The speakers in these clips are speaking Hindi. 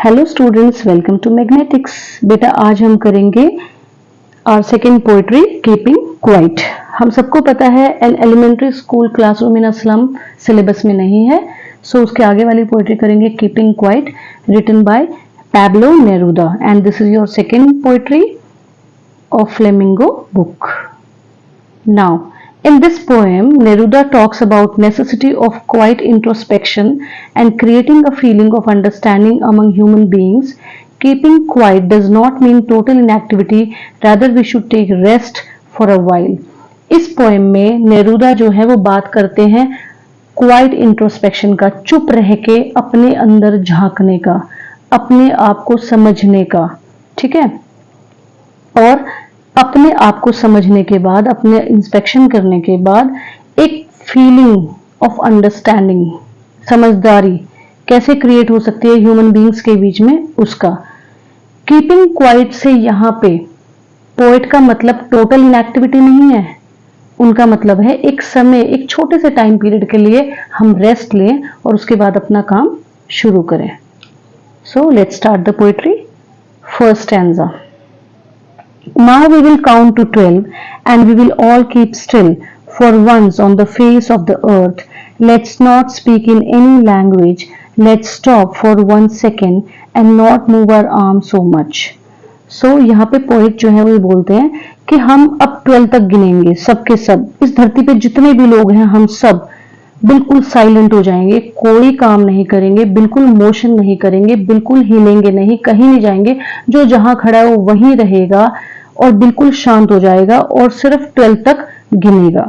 Hello students, welcome to magnetics. बेटा आज हम करेंगे our second poetry keeping quiet. हम सबको पता है elementary school classroom in a slum syllabus में नहीं है, सो उसके आगे वाली पोएट्री करेंगे keeping quiet, written by Pablo Neruda, and this is your second poetry of Flamingo book. Now, in this poem, Neruda talks about necessity of quiet introspection and creating a feeling of understanding among human beings. Keeping quiet does not mean total inactivity, rather we should take rest for a while. इस पोएम में नेरुदा जो है वो बात करते हैं क्वाइट इंट्रोस्पेक्शन का, चुप रह के अपने अंदर झांकने का, अपने आप को समझने का, ठीक है। और अपने आप को समझने के बाद, अपने इंस्पेक्शन करने के बाद एक फीलिंग ऑफ अंडरस्टैंडिंग, समझदारी कैसे क्रिएट हो सकती है ह्यूमन बींग्स के बीच में, उसका। कीपिंग क्वाइट से यहाँ पे पोएट का मतलब टोटल इनएक्टिविटी नहीं है, उनका मतलब है एक समय, एक छोटे से टाइम पीरियड के लिए हम रेस्ट लें और उसके बाद अपना काम शुरू करें। So let's start the poetry. First stanza. Now we will count to 12 and we will all keep still for once on the face of the earth. Let's not speak in any language. Let's stop for 1 second and not move our arms so much. So यहाँ पे पोएट जो है वो बोलते हैं कि हम अब 12 तक गिनेंगे, सबके सब, इस धरती पे जितने भी लोग हैं हम सब बिल्कुल साइलेंट हो जाएंगे, कोई काम नहीं करेंगे, बिल्कुल मोशन नहीं करेंगे, बिल्कुल हिलेंगे नहीं, कहीं नहीं जाएंगे, जो जहां खड़ा है वो वहीं रहेगा और बिल्कुल शांत हो जाएगा और सिर्फ 12 तक गिनेगा।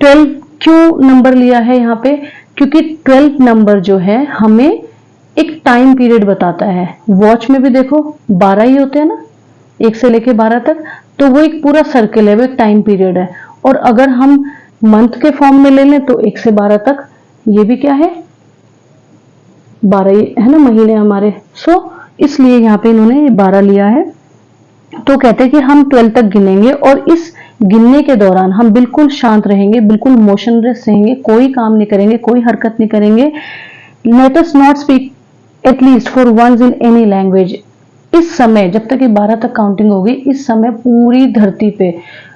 12 क्यों नंबर लिया है यहाँ पे? क्योंकि 12 नंबर जो है हमें एक टाइम पीरियड बताता है। वॉच में भी देखो 12 ही होते हैं ना, 1 से लेके 12 तक, तो वो एक पूरा सर्कल है, वो एक टाइम पीरियड है। और अगर हम मंथ के फॉर्म में ले लें तो 1 से 12 तक, ये भी क्या है, 12 ही है ना महीने हमारे। सो इसलिए यहाँ पे इन्होंने 12 लिया है। तो कहते हैं कि हम 12 तक गिनेंगे और इस गिनने के दौरान हम बिल्कुल शांत रहेंगे, बिल्कुल मोशनलेस रहेंगे, कोई काम नहीं करेंगे, कोई हरकत नहीं करेंगे। Let us not speak at least for once in any language. इस समय जब तक ये 12 तक काउंटिंग होगी, इस समय पूरी धरती पे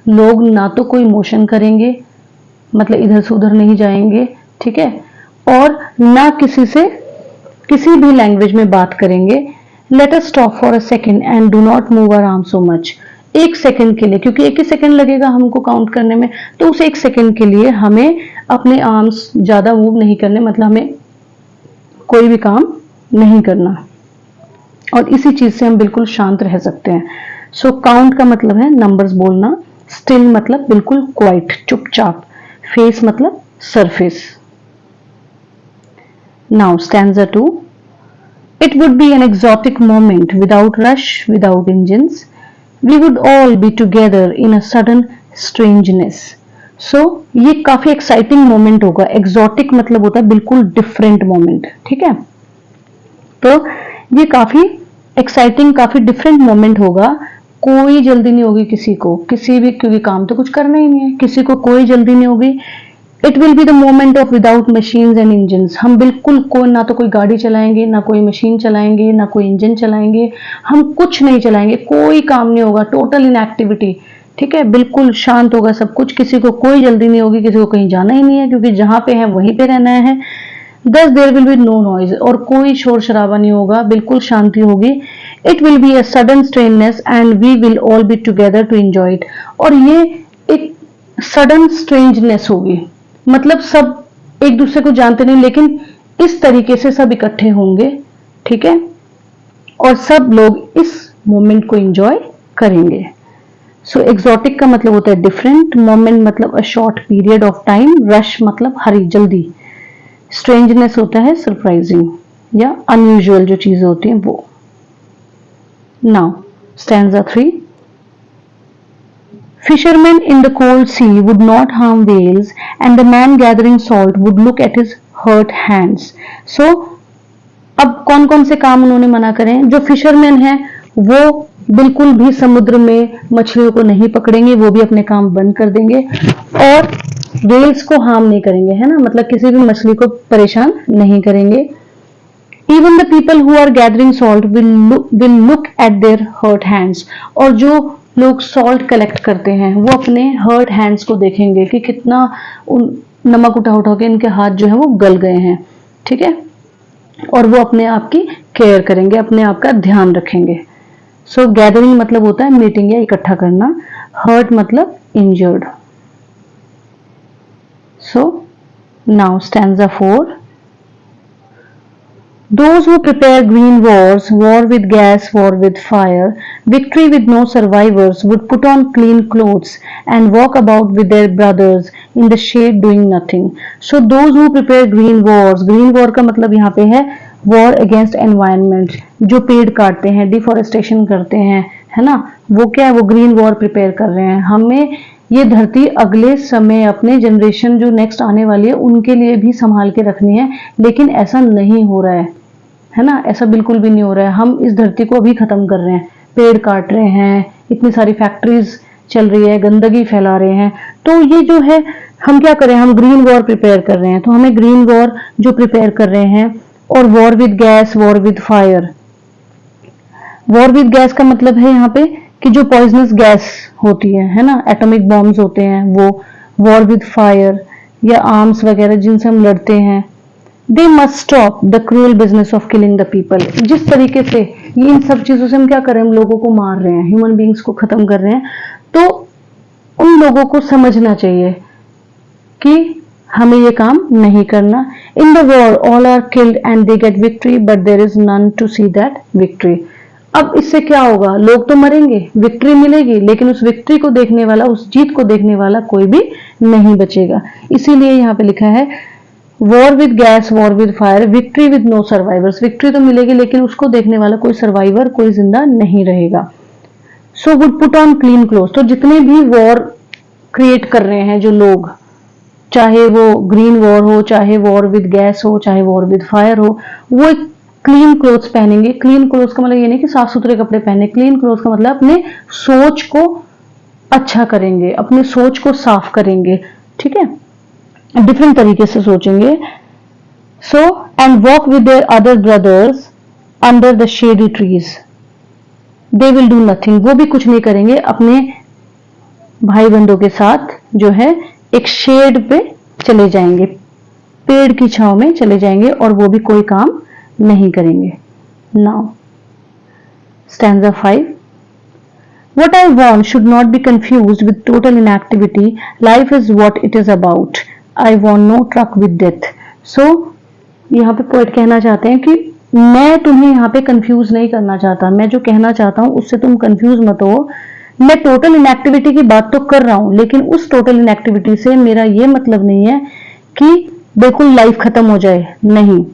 लोग ना तो कोई मोशन करेंगे, मतलब इधर से उधर नहीं जाएंगे, ठीक है, और ना किसी से किसी भी लैंग्वेज में बात करेंगे। Let us stop for a second and do not move our arm so much. 1 second के लिए, क्योंकि 1 ही सेकेंड लगेगा हमको काउंट करने में, तो उस 1 सेकेंड के लिए हमें अपने आर्म्स ज्यादा मूव नहीं करने, मतलब हमें कोई भी काम नहीं करना और इसी चीज से हम बिल्कुल शांत रह सकते हैं। सो काउंट का मतलब है नंबर्स बोलना, स्टिल मतलब बिल्कुल क्वाइट, चुपचाप, फेस मतलब surface. Now stanza 2। It would be an exotic moment without rush, without engines. We would all be together in a sudden strangeness. So ये काफी एक्साइटिंग मोमेंट होगा। एक्सोटिक मतलब होता है बिल्कुल डिफरेंट मोमेंट, ठीक है। तो ये काफी एक्साइटिंग, काफी डिफरेंट मोमेंट होगा। कोई जल्दी नहीं होगी किसी को, किसी भी, क्योंकि काम तो कुछ करना ही नहीं है, किसी को कोई जल्दी नहीं होगी। It will be the moment of without machines and engines. हम बिल्कुल कोई, ना तो कोई गाड़ी चलाएंगे, ना कोई मशीन चलाएंगे, ना कोई इंजन चलाएंगे, हम कुछ नहीं चलाएंगे, कोई काम नहीं होगा, टोटल इनएक्टिविटी, ठीक है, बिल्कुल शांत होगा सब कुछ, किसी को कोई जल्दी नहीं होगी, किसी को कहीं जाना ही नहीं है, क्योंकि जहां पे है वहीं पे रहना है। Thus there will be no noise, और कोई शोर शराबा नहीं होगा, बिल्कुल शांति होगी। It will be a sudden strangeness and we will all be together to enjoy it. और ये एक सडन स्ट्रेंजनेस होगी, मतलब सब एक दूसरे को जानते नहीं, लेकिन इस तरीके से सब इकट्ठे होंगे, ठीक है, और सब लोग इस मोमेंट को एंजॉय करेंगे। सो एक्सोटिक का मतलब होता है डिफरेंट, मोमेंट मतलब a short period of time, rush मतलब हरी, जल्दी, स्ट्रेंजनेस होता है सरप्राइजिंग या अनयूजुअल जो चीजें होती हैं वो। Now stanza 3। Fishermen in the cold sea would not harm whales, and the man gathering salt would look at his hurt hands. So, अब कौन कौन से काम उन्होंने मना करें? जो फिशरमैन हैं वो बिल्कुल भी समुद्र में मछलियों को नहीं पकड़ेंगे, वो भी अपने काम बंद कर देंगे, और वेल्स को हार्म नहीं करेंगे, है ना, मतलब किसी भी मछली को परेशान नहीं करेंगे। Even the people who are gathering salt will look at their hurt hands. और जो लोग सॉल्ट कलेक्ट करते हैं वो अपने हर्ट हैंड्स को देखेंगे कि कितना नमक उठा उठा के इनके हाथ जो है वो गल गए हैं, ठीक है, और वो अपने आप की केयर करेंगे, अपने आप का ध्यान रखेंगे। सो गैदरिंग मतलब होता है मीटिंग या इकट्ठा करना, हर्ट मतलब injured. So now stanza 4, those who prepare green wars, war with gas, war with fire, victory with no survivors, would put on clean clothes and walk about with their brothers in the shade doing nothing. So those who prepare green wars, green war का मतलब यहाँ पे है war against environment, जो पेड़ काटते हैं, डिफोरेस्टेशन करते हैं, है ना, वो क्या है, वो ग्रीन वॉर प्रिपेयर कर रहे हैं। हमें ये धरती अगले समय अपने जनरेशन जो नेक्स्ट आने वाली है उनके लिए भी संभाल के रखनी है, लेकिन ऐसा नहीं हो रहा है ना, ऐसा बिल्कुल भी नहीं हो रहा है। हम इस धरती को अभी खत्म कर रहे हैं, पेड़ काट रहे हैं, इतनी सारी फैक्ट्रीज चल रही है, गंदगी फैला रहे हैं। तो ये जो है हम क्या करें, हम ग्रीन वॉर प्रिपेयर कर रहे हैं। तो हमें ग्रीन वॉर जो प्रिपेयर कर रहे हैं, और war with gas, war with fire. War with gas का मतलब है यहाँ पे कि जो पॉइजनस गैस होती है ना, एटॉमिक बॉम्ब्स होते हैं वो। वॉर विद फायर या आर्म्स वगैरह जिनसे हम लड़ते हैं। They must stop the cruel business of killing the people. जिस तरीके से ये इन सब चीजों से हम क्या कर रहे हैं, हम लोगों को मार रहे हैं, ह्यूमन बींग्स को खत्म कर रहे हैं। तो उन लोगों को समझना चाहिए कि हमें ये काम नहीं करना। In the war all are killed and they get victory but there is none to see that victory. अब इससे क्या होगा, लोग तो मरेंगे, विक्ट्री मिलेगी, लेकिन उस विक्ट्री को देखने वाला, उस जीत को देखने वाला कोई भी नहीं बचेगा। इसीलिए यहाँ पे लिखा है war with gas, war with fire, victory with no survivors. Victory तो मिलेगी लेकिन उसको देखने वाला कोई सर्वाइवर, कोई जिंदा नहीं रहेगा। So would put on clean cloth. तो जितने भी वॉर क्रिएट कर रहे हैं जो लोग, चाहे वो ग्रीन वॉर हो, चाहे वॉर विद गैस हो, चाहे वॉर विद फायर हो, वो एक क्लीन क्लोथ्स पहनेंगे। क्लीन क्लोथ्स का मतलब ये नहीं कि साफ सुथरे कपड़े पहने, क्लीन क्लोथ्स का मतलब अपने सोच को अच्छा करेंगे, अपने सोच को साफ करेंगे, ठीक है, डिफरेंट तरीके से सोचेंगे। So and walk with their other brothers under the shady trees, they will do nothing. वो भी कुछ नहीं करेंगे, अपने भाई बंधों के साथ जो है एक शेड पे चले जाएंगे, पेड़ की छांव में चले जाएंगे, और वो भी कोई काम नहीं करेंगे। Now stanza 5, what I want should not be confused with total inactivity. Life is what it is about. I want no truck with death. So यहाँ पे पोएट कहना चाहते हैं कि मैं तुम्हें यहाँ पे कंफ्यूज नहीं करना चाहता, मैं जो कहना चाहता हूँ उससे तुम कंफ्यूज मत हो। मैं टोटल इनएक्टिविटी की बात तो कर रहा हूँ, लेकिन उस टोटल इनएक्टिविटी से मेरा ये मतलब नहीं है कि बिल्कुल लाइफ खत्म हो जाए, नहीं।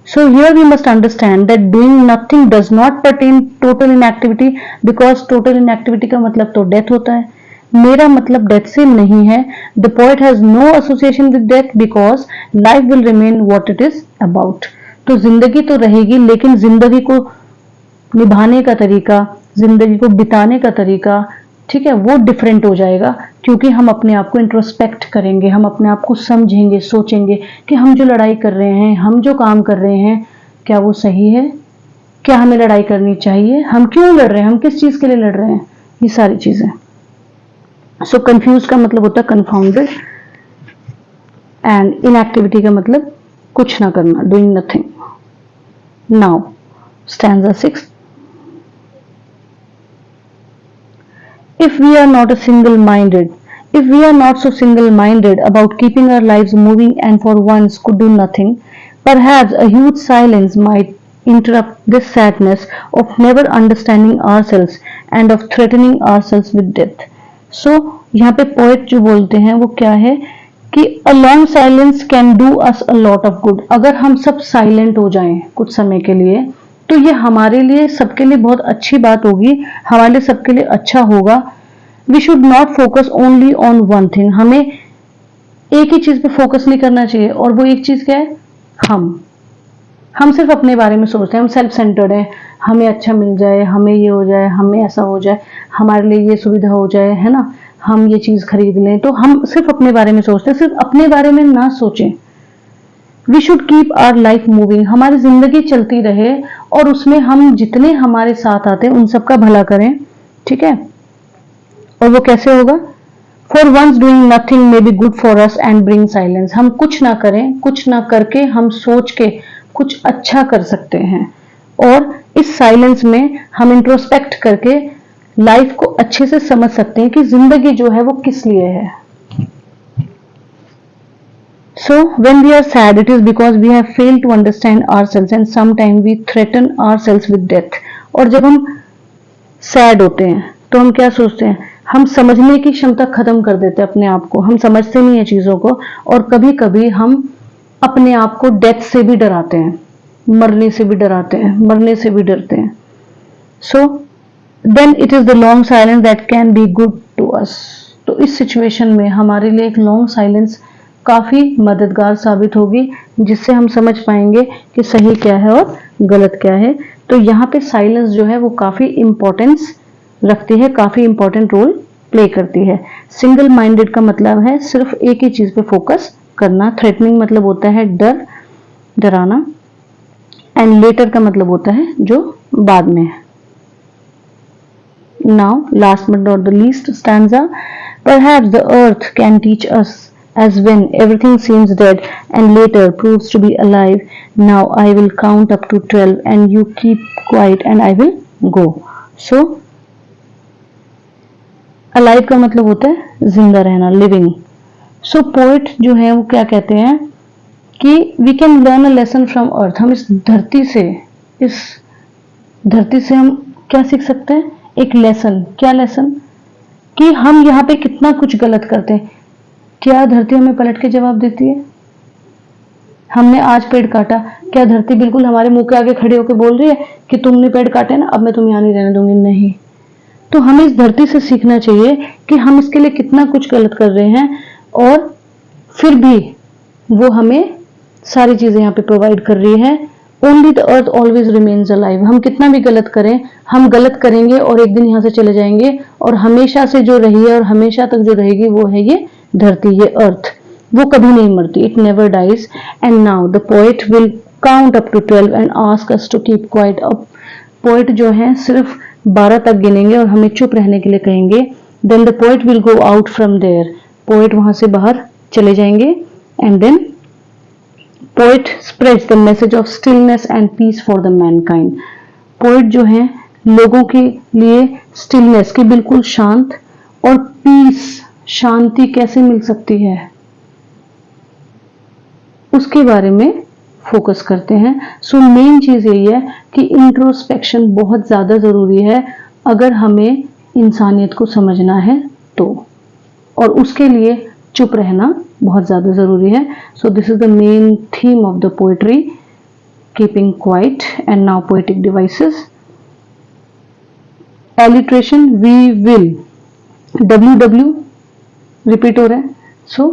So here we must understand that doing nothing does not pertain total inactivity, because total inactivity का मतलब तो डेथ होता है। मेरा मतलब डेथ से नहीं है। The poet has no association with death because life will remain what it is about. तो जिंदगी तो रहेगी, लेकिन जिंदगी को निभाने का तरीका, जिंदगी को बिताने का तरीका, ठीक है, वो डिफरेंट हो जाएगा, क्योंकि हम अपने आप को इंट्रोस्पेक्ट करेंगे, हम अपने आप को समझेंगे, सोचेंगे कि हम जो लड़ाई कर रहे हैं, हम जो काम कर रहे हैं, क्या वो सही है, क्या हमें लड़ाई करनी चाहिए, हम क्यों लड़ रहे हैं, हम किस चीज के लिए लड़ रहे हैं, ये सारी चीजें। सो कंफ्यूज का मतलब होता है कंफाउंडेड, एंड इनएक्टिविटी का मतलब कुछ ना करना, doing nothing. Now stanza 6, if we are not so single-minded about keeping our lives moving and for once could do nothing, perhaps a huge silence might interrupt this sadness of never understanding ourselves and of threatening ourselves with death. So यहाँ पे पोएट जो बोलते हैं वो क्या है कि a long silence can do us a lot of good. अगर हम सब साइलेंट हो जाएं कुछ समय के लिए, तो ये हमारे लिए, सबके लिए बहुत अच्छी बात होगी, हमारे लिए सबके लिए अच्छा होगा। We should not focus only on one thing. हमें एक ही चीज पे फोकस नहीं करना चाहिए, और वो एक चीज क्या है, हम सिर्फ अपने बारे में सोचते हैं, हम सेल्फ सेंटर्ड हैं, हमें अच्छा मिल जाए, हमें ये हो जाए, हमें ऐसा हो जाए, हमारे लिए ये सुविधा हो जाए, है ना, हम ये चीज खरीद लें। तो हम सिर्फ अपने बारे में सोचते हैं, सिर्फ अपने बारे में ना सोचें, we should keep our life moving, हमारी जिंदगी चलती रहे और उसमें हम जितने हमारे साथ आते हैं उन सबका भला करें, ठीक है। और वो कैसे होगा? For once doing nothing may be good for us and bring silence, हम कुछ ना करें, कुछ ना करके हम सोच के कुछ अच्छा कर सकते हैं और इस साइलेंस में हम इंट्रोस्पेक्ट करके लाइफ को अच्छे से समझ सकते हैं कि जिंदगी जो है वो किस लिए है। So when we are sad, it is because we have failed to understand ourselves and sometimes we threaten ourselves with death. और जब हम सैड होते हैं तो हम क्या सोचते हैं? हम समझने की क्षमता खत्म कर देते हैं अपने आप को, हम समझते नहीं है चीजों को और कभी कभी हम अपने आप को डेथ से भी डराते हैं, मरने से भी डराते हैं, मरने से भी डरते हैं। So then it is the long silence that can be good to us. तो इस सिचुएशन में हमारे लिए एक लॉन्ग साइलेंस काफी मददगार साबित होगी, जिससे हम समझ पाएंगे कि सही क्या है और गलत क्या है। तो यहाँ पे साइलेंस जो है वो काफी इंपॉर्टेंस रखती है, काफी इंपॉर्टेंट रोल प्ले करती है। सिंगल माइंडेड का मतलब है सिर्फ एक ही चीज पे फोकस करना। थ्रेटनिंग मतलब होता है डर, डराना। एंड लेटर का मतलब होता है जो बाद में है। Now last but not the least stanza, perhaps the earth can teach us as when everything seems dead and later proves to be alive. Now I will count up to 12 and you keep quiet and I will go. So alive का मतलब होता है जिंदा रहना, living. So poet जो है वो क्या कहते हैं कि we can learn a lesson from earth. हम इस धरती से हम क्या सीख सकते हैं? एक लेसन। क्या लेसन? कि हम यहाँ पे कितना कुछ गलत करते हैं। क्या धरती हमें पलट के जवाब देती है? हमने आज पेड़ काटा, क्या धरती बिल्कुल हमारे मुंह के आगे खड़े होकर बोल रही है कि तुमने पेड़ काटे ना, अब मैं तुम्हें यहाँ नहीं रहने दूंगी? नहीं। तो हमें इस धरती से सीखना चाहिए कि हम इसके लिए कितना कुछ गलत कर रहे हैं और फिर भी वो हमें सारी चीजें यहाँ पे प्रोवाइड कर रही है। Only the earth always remains alive. हम कितना भी गलत करें, हम गलत करेंगे और एक दिन यहाँ से चले जाएंगे और हमेशा से जो रही है और हमेशा तक जो रहेगी वो है ये धरती, ये अर्थ। वो कभी नहीं मरती, it never dies. And now the poet will count up to 12 and ask us to keep quiet. अब पोएट जो है सिर्फ 12 तक गिनेंगे और हमें चुप रहने के लिए कहेंगे। Then the poet will go out from there. Poet वहां से बाहर चले जाएंगे। And then poet spreads the message of stillness and peace for the mankind. Poet जो है लोगों के लिए स्टिलनेस की बिल्कुल शांत और पीस, शांति कैसे मिल सकती है उसके बारे में फोकस करते हैं। सो मेन चीज यही है कि इंट्रोस्पेक्शन बहुत ज्यादा जरूरी है अगर हमें इंसानियत को समझना है तो, और उसके लिए चुप रहना बहुत ज्यादा जरूरी है। So this is the main theme of the poetry, keeping quiet. And now poetic devices. Alliteration, we will, WW repeat हो रहा है। So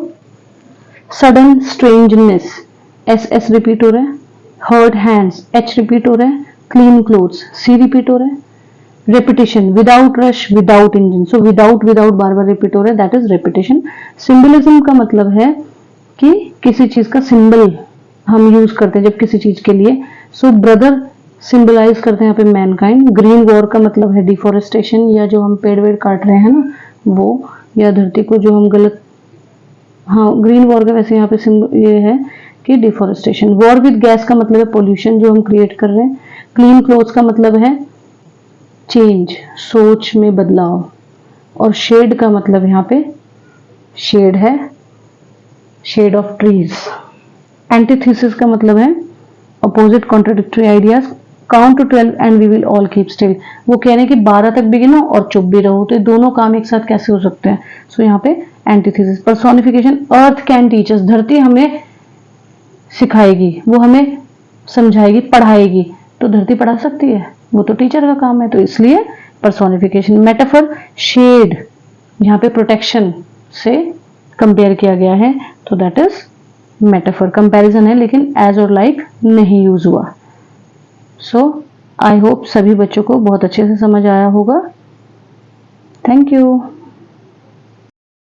sudden strangeness, SS repeat हो रहा है। हर्ड हैंड्स, H रिपीट हो रहा है। क्लीन क्लोथ्स, C रिपीट हो रहा है। Repetition, without rush, without engine. So without बार बार रिपीट हो रहा है, दैट इज रेपिटेशन। सिंबलिज्म का मतलब है कि किसी चीज का सिंबल हम यूज करते हैं जब किसी चीज के लिए। सो ब्रदर सिंबलाइज करते हैं यहाँ पे मैनकाइंड। ग्रीन वॉर का मतलब है डिफॉरेस्टेशन, या जो हम पेड़ वेड़ काट रहे हैं ना वो, या धरती को जो हम गलत, हाँ ग्रीन वॉर का वैसे यहाँ पे ये है कि डिफॉरेस्टेशन। वॉर विद गैस का मतलब है पोल्यूशन जो हम क्रिएट कर रहे हैं। क्लीन क्लोथ्स का मतलब है चेंज, सोच में बदलाव। और शेड का मतलब यहाँ पे शेड है, शेड ऑफ ट्रीज। एंटीथीसिस का मतलब है opposite contradictory ideas. Count to 12 and we will all keep still. वो कह रहे हैं कि 12 तक भी गिनो और चुप भी रहो, तो ये दोनों काम एक साथ कैसे हो सकते हैं? सो यहाँ पे antithesis. Personification, earth can teach us. धरती हमें सिखाएगी, वो हमें समझाएगी, पढ़ाएगी। तो धरती पढ़ा सकती है? वो तो टीचर का काम है, तो इसलिए पर्सोनिफिकेशन। मेटाफर, शेड, यहाँ पे प्रोटेक्शन से कंपेयर किया गया है, तो दैट इज मेटाफर। कंपैरिजन है लेकिन एज और लाइक नहीं यूज हुआ। सो आई होप सभी बच्चों को बहुत अच्छे से समझ आया होगा। Thank you.